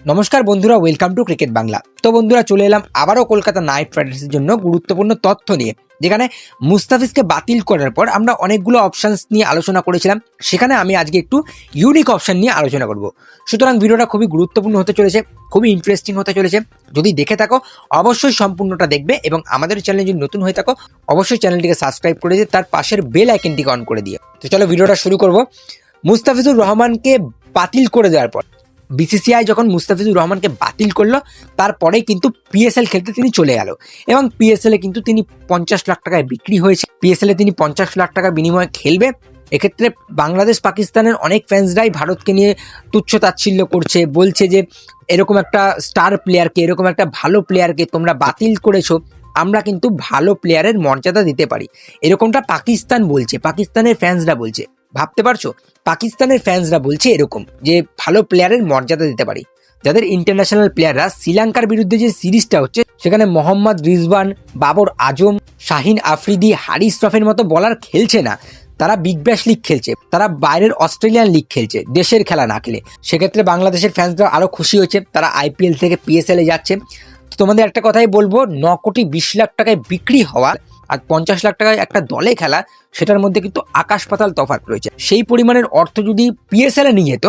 নমস্কার বন্ধুরা, welcome to cricket Bangla. তো বন্ধুরা, চলে এলাম আবারও কলকাতা নাইট রাইডার্সের জন্য গুরুত্বপূর্ণ তথ্য নিয়ে, যেখানে মুস্তাফিজকে বাতিল করার পর আমরা অনেকগুলো অপশানস নিয়ে আলোচনা করেছিলাম। সেখানে আমি আজকে একটু ইউনিক অপশান নিয়ে আলোচনা করব। সুতরাং ভিডিওটা খুবই গুরুত্বপূর্ণ হতে চলেছে, খুবই ইন্টারেস্টিং হতে চলেছে। যদি দেখে থাকো অবশ্যই সম্পূর্ণটা দেখবে, এবং আমাদের চ্যানেলে যদি নতুন হয়ে থাকো অবশ্যই চ্যানেলটিকে সাবস্ক্রাইব করে দিয়ে তার পাশের বেল আইকনটিকে অন করে দিয়ে। তো চলো ভিডিওটা শুরু করব। মুস্তাফিজুর রহমানকে বাতিল করে দেওয়ার পর বিসিসিআই যখন মুস্তাফিজুর রহমানকে বাতিল করলো, তারপরেই কিন্তু পিএসএল খেলতে তিনি চলে গেল, এবং পিএসএল এ কিন্তু তিনি 50 লাখ টাকায় বিক্রি হয়েছে। পিএসএল এ তিনি 50 লাখ টাকার বিনিময়ে খেলবে। এক্ষেত্রে বাংলাদেশ পাকিস্তানের অনেক ফ্যান্সরাই ভারতকে নিয়ে তুচ্ছ তাচ্ছিল্য করছে, বলছে যে এরকম একটা স্টার প্লেয়ারকে, এরকম একটা ভালো প্লেয়ারকে তোমরা বাতিল করেছো, আমরা কিন্তু ভালো প্লেয়ারের মর্যাদা দিতে পারি। এরকমটা পাকিস্তান বলছে, পাকিস্তানের ফ্যান্সরা বলছে। ভাবতে পারছো, পাকিস্তানের ফ্যান্সরা বলছে এরকম যে ভালো প্লেয়ারের মর্যাদা দিতে পারি। যাদের ইন্টারন্যাশনাল প্লেয়াররা, শ্রীলঙ্কার বিরুদ্ধে যে সিরিজটা হচ্ছে সেখানে মোহাম্মদ রিজওয়ান, বাবর আজম, শাহিন আফ্রিদি, হারিস রফের মতো বলার খেলছে না, তারা বিগ ব্যাশ লিগ খেলছে, তারা বাইরের অস্ট্রেলিয়ান লিগ খেলছে, দেশের খেলা না খেলে। সেক্ষেত্রে বাংলাদেশের ফ্যান্সরা আরো খুশি হয়েছে, তারা আইপিএল থেকে পিএসএল এ যাচ্ছে। তো তোমাদের একটা কথাই বলবো, 9,20,00,000 টাকায় বিক্রি হওয়া আর 50 লাখ টাকায় একটা দলে খেলা, সেটার মধ্যে কিন্তু আকাশ পাতাল তফাৎ রয়েছে। সেই পরিমাণের অর্থ যদি পিএসএল এ নিয়ে যেত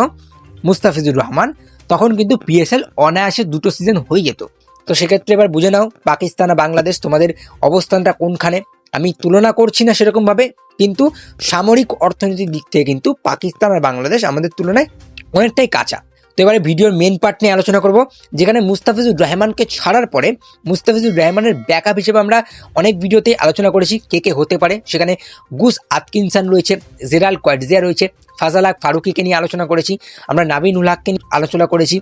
মুস্তাফিজুর রহমান, তখন কিন্তু পিএসএল অনায়াসে 2টো সিজন হয়ে যেত। তো সেক্ষেত্রে এবার বুঝে নাও পাকিস্তান আর বাংলাদেশ তোমাদের অবস্থানটা কোনখানে। আমি তুলনা করছি না সেরকম ভাবে, কিন্তু সামরিক অর্থনৈতিক দিক থেকে কিন্তু পাকিস্তান আর বাংলাদেশ আমাদের তুলনায় অনেকটাই কাঁচা। তো এবারে ভিডিওর মেন পার্ট নিয়ে আলোচনা করব, যেখানে মুস্তাফিজুর রহমানকে ছাড়ার পরে মুস্তাফিজুর রহমানের ব্যাকআপ হিসেবে আমরা অনেক ভিডিওতে আলোচনা করেছি কে কে হতে পারে। সেখানে গুস আতকিনসন রয়েছে, জেরাল কোয়াডজিয়া রয়েছে, ফাজাল হক ফারুকিকে নিয়ে আলোচনা করেছি, আমরা নাবিন উল হককে নিয়ে আলোচনা করেছি,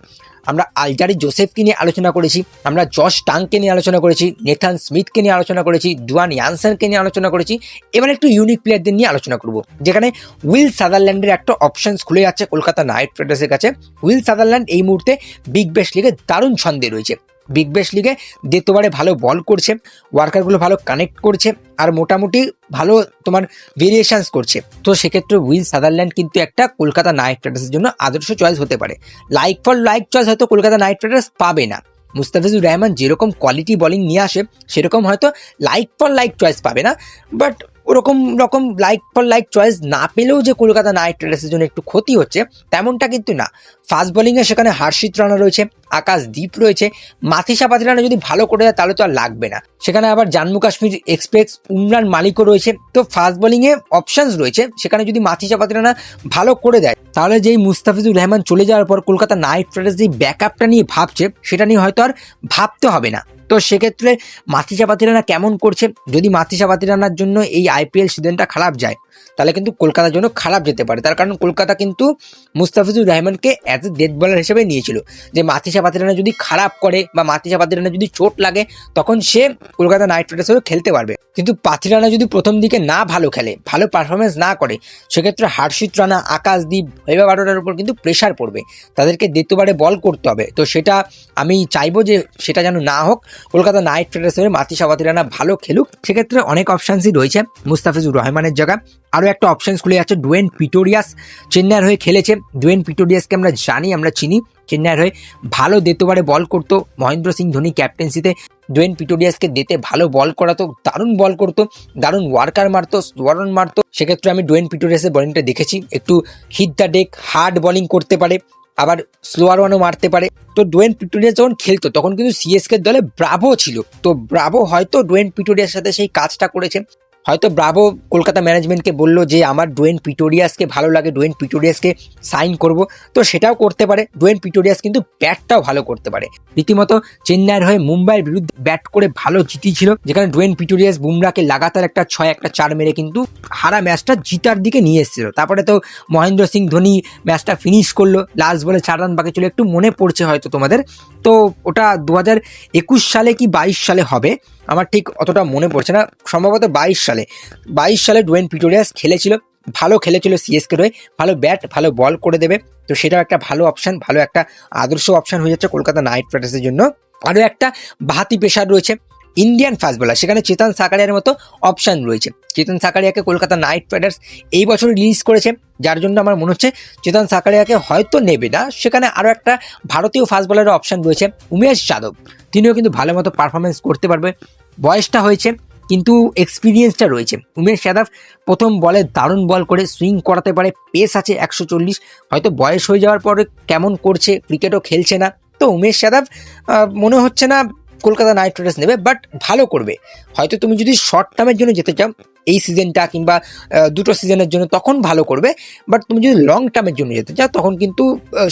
আমরা আলজারি জোসেফকে নিয়ে আলোচনা করেছি, আমরা জশ টাংকে নিয়ে আলোচনা করেছি, নেথান স্মিথকে নিয়ে আলোচনা করেছি, ডুয়ান ইয়ানসনকে নিয়ে আলোচনা করেছি। এবার একটু ইউনিক প্লেয়ারদের নিয়ে আলোচনা করব, যেখানে উইল সাদারল্যান্ডের একটা অপশনস খুলে যাচ্ছে কলকাতা নাইট রাইডার্সের কাছে। উইল সাদারল্যান্ড এই মুহূর্তে বিগ ব্যাশ লিগে দারুণ ছন্দে রয়েছে। বিগ ব্যাশ লিগে দ্বিতীয়বারে ভালো বল করছে, ওয়ার্কারগুলো ভালো কানেক্ট করছে, আর মোটামুটি ভালো তোমার ভেরিয়েশনস করছে। তো সেক্ষেত্রে উইল সাদারল্যান্ড কিন্তু একটা কলকাতা নাইট রাইডার্সের জন্য আদর্শ চয়েস হতে পারে। লাইক ফর লাইক চয়েস হয়তো কলকাতা নাইট রাইডার্স পাবে না, মুস্তাফিজুর রহমান যেরকম কোয়ালিটি বোলিং নিয়ে আসে সেরকম হয়তো লাইক ফর লাইক চয়েস পাবে না, বাট ওরকম লাইক ফর লাইক চয়েস না পেলেও যে কলকাতা নাইট রাইডার্সের জন্য একটু ক্ষতি হচ্ছে তেমনটা কিন্তু না। ফাস্ট বোলিংয়ে সেখানে হর্ষিত রানা রয়েছে, আকাশদীপ রয়েছে, মাথিসা পাতিরানা যদি ভালো করে দেয় তাহলে তো আর লাগবে না। সেখানে আবার জম্মু কাশ্মীর এক্সপ্রেস উমরান মালিকও রয়েছে। তো ফাস্ট বোলিংয়ে অপশনস রয়েছে, সেখানে যদি মাথিসা পাতিরানা ভালো করে দেয় তাহলে যেই মুস্তাফিজুর রহমান চলে যাওয়ার পর কলকাতা নাইট রাইডার্স যেই ব্যাকআপটা নিয়ে ভাবছে সেটা নিয়ে হয়তো আর ভাবতে হবে না। তো সেক্ষেত্রে মাথিসা পাতিরানা কেমন করছে, যদি মাথিসা পাতিরানার জন্য এই আইপিএল সিজনটা খারাপ যায় তাহলে কিন্তু কলকাতার জন্য খারাপ যেতে পারে। তার কারণ কলকাতা কিন্তু মুস্তাফিজুর রহমানকে অ্যাজ এ ডেথ বলার হিসেবে নিয়েছিল, যে মাথিসা পাতিরানা যদি খারাপ করে বা মাথিসা পাতিরানা যদি চোট লাগে তখন সে কলকাতা নাইট রাইডার্সেরও খেলতে পারবে। কিন্তু পাতিরানা যদি প্রথম দিকে না ভালো খেলে, ভালো পারফরমেন্স না করে, সেক্ষেত্রে হর্ষিত রানা, আকাশদীপ, ভৈবা বারোটার উপর কিন্তু প্রেশার পড়বে, তাদেরকে দ্বিতীয়বারে বল করতে হবে। তো সেটা আমি চাইবো যে সেটা যেন না হোক, কলকাতা নাইট রাইডার্সের মাথিসা পাতিরানা ভালো খেলুক। সেক্ষেত্রে অনেক অপশানসই রয়েছে মুস্তাফিজুর রহমানের জায়গা। আরও একটা অপশানস খুলে যাচ্ছে, ডুয়েন পিটোরিয়াস চেন্নাইয়ের হয়ে খেলেছে। ডুয়েন পিটোরিয়াসকে আমরা জানি, আমরা চিনি, চেন্নাইয়ের হয়ে ভালো দ্বিতীয়বারে বল করতো, মহেন্দ্র সিং ধোনি ক্যাপ্টেন্সিতে ডুয়েন পিটোরিয়াসকে দিতে ভালো বল করাতো, দারুণ বল করতো, দারুণ ওয়ার্কার মারতো, স্লোয়ারন মারতো। সেক্ষেত্রে আমি ডুয়েন পিটোরিয়াসের বোলিংটা দেখেছি, একটু hit the deck hard bowling করতে পারে, আবার স্লোয়ার ওয়ানও মারতে পারে। তো ডুয়েন পিটোরিয়াস যখন খেলতো তখন কিন্তু সিএসকে দলে ব্রাভো ছিল, তো ব্রাভো হয়তো ডুয়েন পিটোরিয়াসের সাথে সেই কাজটা করেছে। হয়তো ব্রাভো কলকাতা ম্যানেজমেন্টকে বললো যে আমার ডুয়েন পিটোরিয়াসকে ভালো লাগে, ডুয়েন পিটোরিয়াসকে সাইন করব, তো সেটাও করতে পারে। ডুয়েন পিটোরিয়াস কিন্তু ব্যাটটাও ভালো করতে পারে, রীতিমতো চেন্নাইয়ের হয়ে মুম্বাইয়ের বিরুদ্ধে ব্যাট করে ভালো জিতিয়েছিল, যেখানে ডুয়েন পিটোরিয়াস বুমরাকে লাগাতার একটা 6-1 মেরে কিন্তু হারা ম্যাচটা জিতার দিকে নিয়ে এসেছিল। তারপরে তো মহেন্দ্র সিং ধোনি ম্যাচটা ফিনিশ করলো, লাস্ট বলে 4 রান বাকি ছিল, একটু মনে পড়ছে হয়তো তোমাদের। তো ওটা 2021 সালে কি 22 সালে হবে, আমার ঠিক অতটা মনে পড়ছে না, সম্ভবত 22 সালে ডুয়েন পিটোরিয়াস খেলেছিল, ভালো খেলেছিল সিএসকে হয়ে, ভালো ব্যাট ভালো বল করে দেবে। তো সেটাও একটা ভালো অপশান, ভালো একটা আদর্শ অপশান হয়ে যাচ্ছে কলকাতা নাইট রাইডার্সের জন্য। আরও একটা বাহাতি পেশার রয়েছে, ইন্ডিয়ান ফাস্ট বোলার, সেখানে চেতন সাকারিয়ার মতো অপশান রয়েছে। চেতন সাকারিয়াকে কলকাতা নাইট রাইডার্স এই বছর রিলিজ করেছে, যার জন্য আমার মনে হচ্ছে চেতন সাকারিয়াকে হয়তো নেবে না। সেখানে আরও একটা ভারতীয় ফাস্ট বোলারের অপশান রয়েছে উমেশ যাদব, তিনিও কিন্তু ভালো মতো পারফরমেন্স করতে পারবে। বয়সটা হয়েছে কিন্তু এক্সপিরিয়েন্সটা রয়েছে। উমেশ যাদব প্রথম বলে দারুণ বল করে সুইং করাতে পারে, পেস আছে 140, হয়তো বয়স হয়ে যাওয়ার পরে কেমন করছে, ক্রিকেটও খেলছে না, তো উমেশ যাদব মনে হচ্ছে না কলকাতা নাইট রাইডার্স নেবে, বাট ভালো করবে। হয়তো তুমি যদি শর্ট টার্মের জন্য যেতে চাও এই সিজনটা কিংবা দুটো সিজনের জন্য, তখন ভালো করবে। বাট তুমি যদি লং টার্মের জন্য যেতে চাও তখন কিন্তু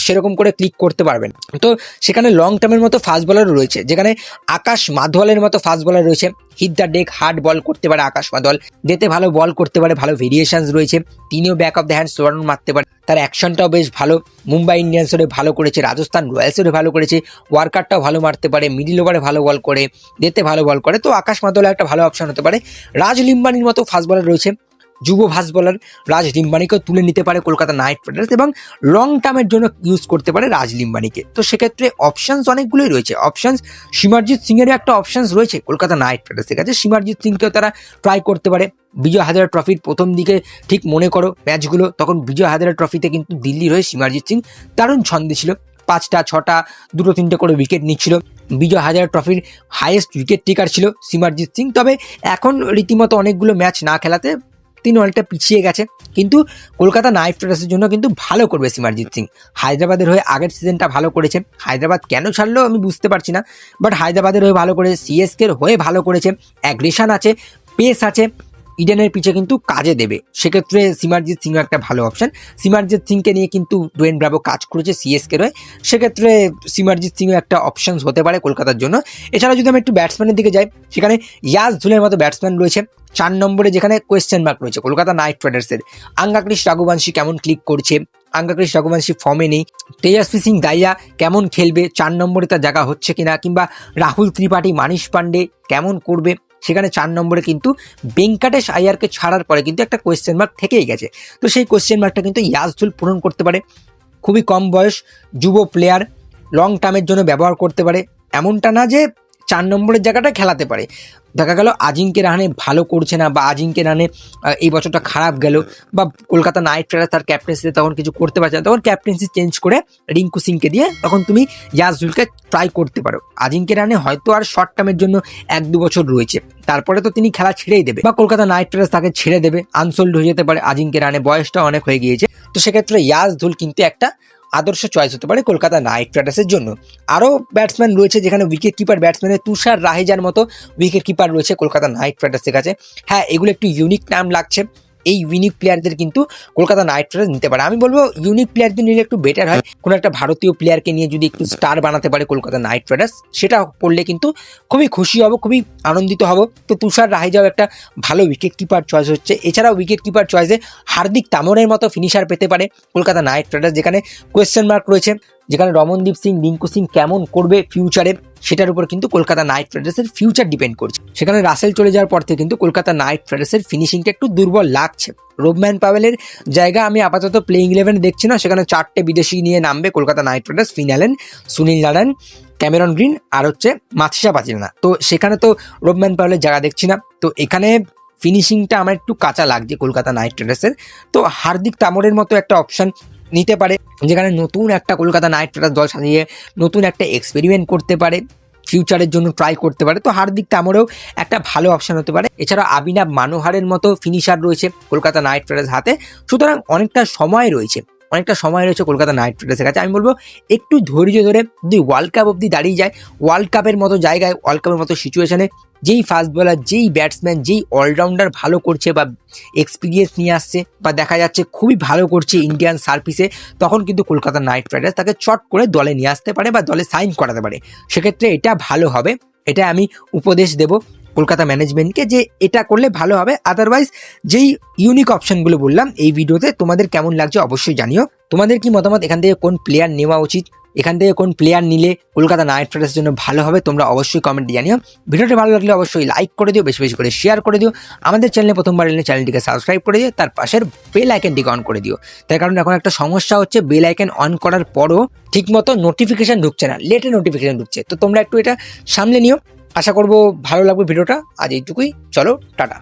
সেরকম করে ক্লিক করতে পারবেন। তো সেখানে লং টার্মের মতো ফাস্ট বলারও রয়েছে, যেখানে আকাশ মাধওয়ালের মতো ফাস্ট বলার রয়েছে। হিট দ্য ডেক হার্ড বল করতে পারে আকাশ মাধওয়াল, ডেতে ভালো বল করতে পারে, ভালো ভেরিয়েশনস রয়েছে। তিনিও ব্যাক অফ দ্য হ্যান্ড সোয়ারন মারতে পারে, তার অ্যাকশনটাও বেশ ভালো। মুম্বাই ইন্ডিয়ান্সেরও ভালো করেছে, রাজস্থান রয়্যালসেরও ভালো করেছে, ওয়ার্কারটাও ভালো মারতে পারে, মিডিল ওভারে ভালো বল করে, ডেতে ভালো বল করে। তো আকাশ মাধওয়াল একটা ভালো অপশন হতে পারে। রাজ লিম্বানির মতো ফাস্ট বলার রয়েছে, যুব ফাস্ট বলার রাজ লিম্বানিকেও তুলে নিতে পারে কলকাতা নাইট রাইডার্স, এবং লং টার্মের জন্য ইউজ করতে পারে রাজ লিম্বানিকে। তো সেক্ষেত্রে অপশানস অনেকগুলোই রয়েছে। অপশানস সিমরজিৎ সিংয়েরও একটা অপশানস রয়েছে কলকাতা নাইট রাইডার্সের কাছে, সিমরজিৎ সিংকেও তারা ট্রাই করতে পারে। বিজয় হাজারা ট্রফির প্রথম দিকে ঠিক মনে করো ম্যাচগুলো, তখন বিজয় হাজারা ট্রফিতে কিন্তু দিল্লির হয়ে সিমরজিৎ সিং দারুণ ছন্দে ছিল, 5টা 6টা 2টো 3টে করে উইকেট নিচ্ছিল। বিজয় হাজারা ট্রফির হাইয়েস্ট উইকেট টেকার ছিল সিমরজিৎ সিং। তবে এখন রীতিমতো অনেকগুলো ম্যাচ না খেলাতে তিনি অনেকটা পিছিয়ে গেছে, কিন্তু কলকাতা নাইট রাইডার্সের জন্য কিন্তু ভালো করবে সিমরজিৎ সিং। হায়দ্রাবাদের হয়ে আগের সিজনটা ভালো করেছে, হায়দ্রাবাদ কেন ছাড়লো আমি বুঝতে পারছি না, বাট হায়দ্রাবাদের হয়ে ভালো করেছে, সিএসকের হয়ে ভালো করেছে, অ্যাগ্রেশন আছে, পেস আছে, ইডেনের পিছে কিন্তু কাজে দেবে। সেক্ষেত্রে সিমরজিৎ সিং একটা ভালো অপশন। সিমরজিৎ সিংকে নিয়ে কিন্তু ডোয়েন ব্রাভো কাজ করেছে সিএসকে রয়ে, সেক্ষেত্রে সিমরজিৎ সিংও একটা অপশন হতে পারে কলকাতার জন্য। এছাড়া যদি আমি একটু ব্যাটসম্যানের দিকে যাই, সেখানে ইয়াজদুলের মতো ব্যাটসম্যান রয়েছে। 4 নম্বরে যেখানে কোয়েশ্চেন মার্ক রয়েছে কলকাতা নাইট রাইডার্সের, আঙ্গাক্রিস রাঘুবংশী কেমন ক্লিক করছে, আঙ্গাক্রিস রাঘুবংশী ফর্মে নেই, তেজস্বী সিং দাইয়া কেমন খেলবে, 4 নম্বরে তার জায়গা হচ্ছে কিনা, কিংবা রাহুল ত্রিপাঠী মানিশ পান্ডে কেমন করবে, সেখানে 4 নম্বরে কিন্তু ভেঙ্কটেশ আয়ারকে ছাড়ার পরে কিন্তু একটা কোয়েশ্চেন মার্ক থেকেই গেছে। তো সেই কোয়েশ্চেন মার্কটা কিন্তু ইয়াজদুল পূরণ করতে পারে। খুবই কম বয়স, যুব প্লেয়ার, লং টার্মের জন্য ব্যবহার করতে পারে, এমনটা না যে 4 নম্বরের জায়গাটা খেলাতে পারে। দেখা গেল আজিঙ্কে রাহানে ভালো করছে না, বা আজিঙ্কে রাহানে এই বছরটা খারাপ গেল, বা কলকাতা নাইট রাইডার্স তার ক্যাপ্টেন্সিতে তখন কিছু করতে পারছে না, তখন ক্যাপ্টেন্সি চেঞ্জ করে রিঙ্কু সিংকে দিয়ে তখন তুমি ইয়াজদুলকে ট্রাই করতে পারো। আজিঙ্কে রাহানে হয়তো আর শর্ট টার্মের জন্য 1-2 বছর রয়েছে, তারপরে তো তিনি খেলা ছেড়েই দেবে, বা কলকাতা নাইট রাইডার্স তাকে ছেড়ে দেবে, আনসোল্ড হয়ে যেতে পারে আজিঙ্কে রাহানে, বয়সটা অনেক হয়ে গিয়েছে। তো সেক্ষেত্রে ইয়াজদুল কিন্তু একটা আদর্শ চয়েস হতে পারে কলকাতা নাইট রাইডার্সের জন্য। আরও ব্যাটসম্যান রয়েছে, যেখানে উইকেট কিপার ব্যাটসম্যানের তুষার রাহেজার মতো উইকেট কিপার রয়েছে কলকাতা নাইট রাইডার্সের কাছে। হ্যাঁ, এগুলো একটু ইউনিক নাম লাগছে, এই ইউনিক প্লেয়ারদের কিন্তু কলকাতা নাইট রাইডার্স নিতে পারে। আমি বলবো ইউনিক প্লেয়ারদের নিলে একটু বেটার হয়, কোনো একটা ভারতীয় প্লেয়ারকে নিয়ে যদি একটু স্টার বানাতে পারে কলকাতা নাইট রাইডার্স, সেটা করলে কিন্তু খুবই খুশি হব, খুবই আনন্দিত হব। তো তুষার রাহেজাও একটা ভালো উইকেট কিপার চয়েস হচ্ছে। এছাড়াও উইকেট কিপার চয়েসে হার্দিক তামরের মতো ফিনিশার পেতে পারে কলকাতা নাইট রাইডার্স, যেখানে কোয়েশ্চেন মার্ক রয়েছে, যেখানে রমনদীপ সিং, রিঙ্কু সিং কেমন করবে ফিউচারে, সেটার উপর কিন্তু কলকাতা নাইট রাইডার্সের ফিউচার ডিপেন্ড করছে। সেখানে রাসেল চলে যাওয়ার পর থেকে কিন্তু কলকাতা নাইট রাইডার্সের ফিনিশিংটা একটু দুর্বল লাগছে। রোবম্যান পাওয়েলের জায়গা আমি আপাতত প্লেইং 11 দেখছি না, সেখানে 4টে বিদেশি নিয়ে নামবে Kolkata Knight Riders, Finn Allen, Sunil Narine, Cameron Green আর হচ্ছে মাথিসা পাচিলনা। তো সেখানে তো রোবম্যান পাওয়েলের জায়গা দেখছি না, তো এখানে ফিনিশিংটা আমার একটু কাঁচা লাগছে কলকাতা নাইট রাইডার্সের। তো হার্দিক তামরের মতো একটা অপশন নিতে পারে, যেখানে নতুন একটা কলকাতা নাইট রাইডার্স দল সাজিয়ে নতুন একটা এক্সপেরিমেন্ট করতে পারে, ফিউচারের জন্য ট্রাই করতে পারে। তো হার্দিক তামরেও একটা ভালো অপশন হতে পারে। এছাড়া আবিনাব মানোহারের মতো ফিনিশার রয়েছে কলকাতা নাইট রাইডার্স হাতে, সুতরাং অনেকটা সময় রয়েছে কলকাতা নাইট রাইডার্সের কাছে। আমি বলবো একটু ধৈর্য ধরে যদি ওয়ার্ল্ড কাপ অবধি দাঁড়িয়ে যায়, ওয়ার্ল্ড কাপের মতো জায়গায়, ওয়ার্ল্ড কাপের মতো সিচুয়েশনে যেই ফাস্ট বলার, যেই ব্যাটসম্যান, যেই অলরাউন্ডার ভালো করছে বা এক্সপিরিয়েন্স নিয়ে আসছে, বা দেখা যাচ্ছে খুবই ভালো করছে ইন্ডিয়ান সার্ভিসে, তখন কিন্তু কলকাতা নাইট রাইডার্স তাকে চট করে দলে নিয়ে আসতে পারে বা দলে সাইন করাতে পারে। সেক্ষেত্রে এটা ভালো হবে, এটা আমি উপদেশ দেব কলকাতা ম্যানেজমেন্টকে যে এটা করলে ভালো হবে। আদারওয়াইজ যেই ইউনিক অপশনগুলো বললাম এই ভিডিওতে, তোমাদের কেমন লাগছে অবশ্যই জানিও। তোমাদের কি মতামত, এখান থেকে কোন প্লেয়ার নেওয়া উচিত, এখান থেকে কোন প্লেয়ার নিলে কলকাতা নাইট রাইডার্সের জন্য ভালো হবে, তোমরা অবশ্যই কমেন্টে জানিও। ভিডিওটি ভালো লাগলে অবশ্যই লাইক করে দিও, বেশি বেশি করে শেয়ার করে দিও। আমাদের চ্যানেলে প্রথমবার এলে চ্যানেলটিকে সাবস্ক্রাইব করে দিও, তার পাশের বেল আইকনটিকে অন করে দিও। তার কারণ এখন একটা সমস্যা হচ্ছে, বেল আইকন অন করার পরও ঠিকমতো নোটিফিকেশন ঢুকছে না, লেটে নোটিফিকেশন ঢুকছে, তো তোমরা একটু এটা সামলে নিও। আশা করব ভালো লাগবে ভিডিওটা। আজ এইটুকুই, চলো টাটা।